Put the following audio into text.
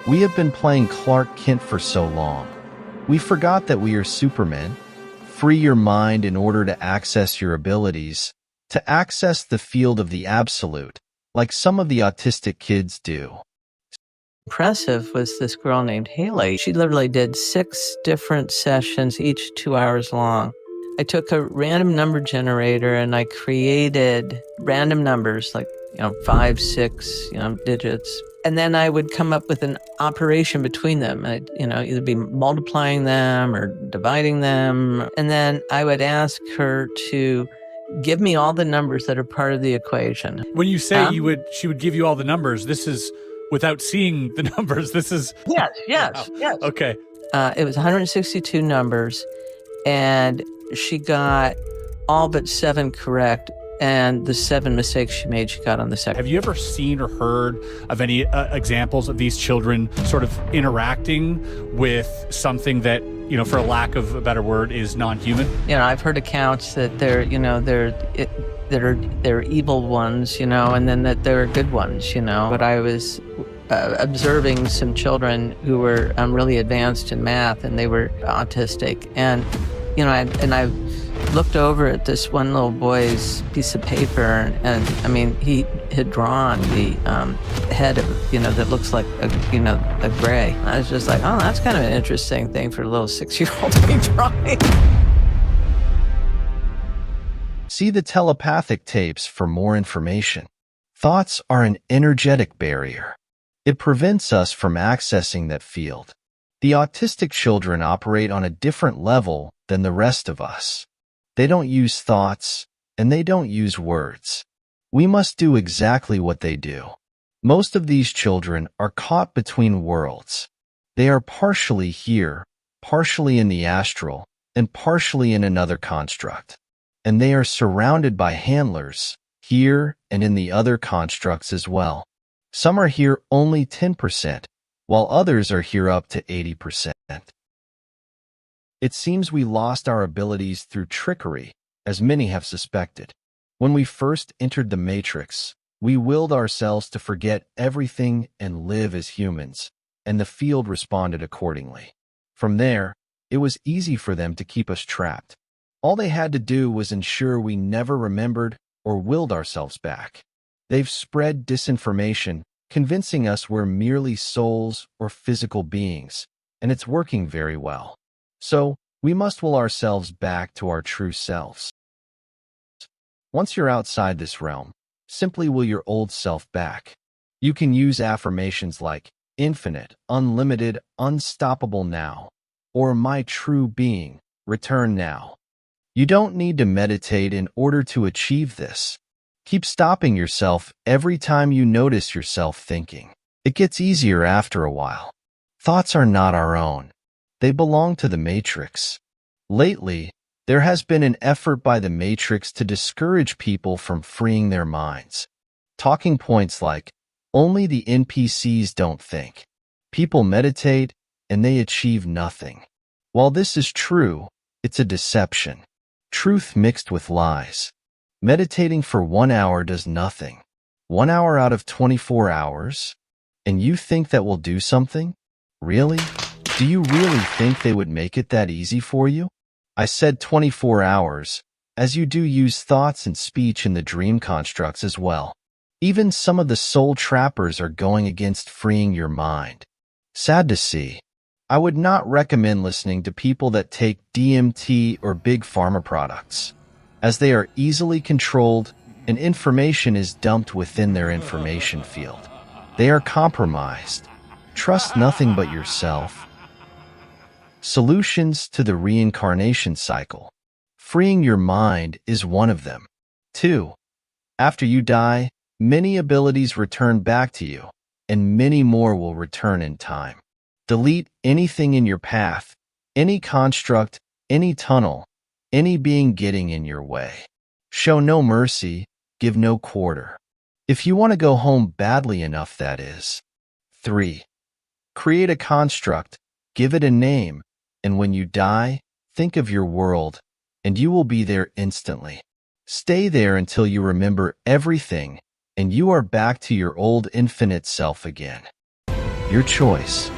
We have been playing Clark Kent for so long. We forgot that we are Supermen. Free your mind in order to access your abilities, to access the field of the absolute, like some of the autistic kids do. Impressive was this girl named Haley. She literally did 6 different sessions, each 2 hours long. I took a random number generator and I created random numbers like, 5, 6, digits. And then I would come up with an operation between them. I'd, either be multiplying them or dividing them. And then I would ask her to give me all the numbers that are part of the equation. When you say she would give you all the numbers, this is without seeing the numbers. This is Yes. Okay. It was 162 numbers, and she got all but 7 correct. And the 7 mistakes she made, she got on the second. Have you ever seen or heard of any examples of these children sort of interacting with something that, for a lack of a better word, is non-human? I've heard accounts that they're evil ones, and then that there are good ones, But I was observing some children who were really advanced in math, and they were autistic, and I looked over at this one little boy's piece of paper, and he had drawn the head of, that looks like a gray. I was just like, oh, that's kind of an interesting thing for a little 6-year-old to be drawing. See the telepathic tapes for more information. Thoughts are an energetic barrier. It prevents us from accessing that field. The autistic children operate on a different level than the rest of us. They don't use thoughts, and they don't use words. We must do exactly what they do. Most of these children are caught between worlds. They are partially here, partially in the astral, and partially in another construct. And they are surrounded by handlers, here and in the other constructs as well. Some are here only 10%, while others are here up to 80%. It seems we lost our abilities through trickery, as many have suspected. When we first entered the Matrix, we willed ourselves to forget everything and live as humans, and the field responded accordingly. From there, it was easy for them to keep us trapped. All they had to do was ensure we never remembered or willed ourselves back. They've spread disinformation, convincing us we're merely souls or physical beings, and it's working very well. So, we must will ourselves back to our true selves. Once you're outside this realm, simply will your old self back. You can use affirmations like infinite, unlimited, unstoppable now, or my true being, return now. You don't need to meditate in order to achieve this. Keep stopping yourself every time you notice yourself thinking. It gets easier after a while. Thoughts are not our own. They belong to the Matrix. Lately, there has been an effort by the Matrix to discourage people from freeing their minds. Talking points like, only the NPCs don't think. People meditate, and they achieve nothing. While this is true, it's a deception. Truth mixed with lies. Meditating for 1 hour does nothing. 1 hour out of 24 hours? And you think that will do something? Really? Do you really think they would make it that easy for you? I said 24 hours, as you do use thoughts and speech in the dream constructs as well. Even some of the soul trappers are going against freeing your mind. Sad to see. I would not recommend listening to people that take DMT or big pharma products, as they are easily controlled and information is dumped within their information field. They are compromised. Trust nothing but yourself. Solutions to the reincarnation cycle. Freeing your mind is one of them. 2. After you die, many abilities return back to you, and many more will return in time. Delete anything in your path, any construct, any tunnel, any being getting in your way. Show no mercy, give no quarter. If you want to go home badly enough, that is. 3. Create a construct, give it a name, and when you die, think of your world, and you will be there instantly. Stay there until you remember everything, and you are back to your old infinite self again. Your choice.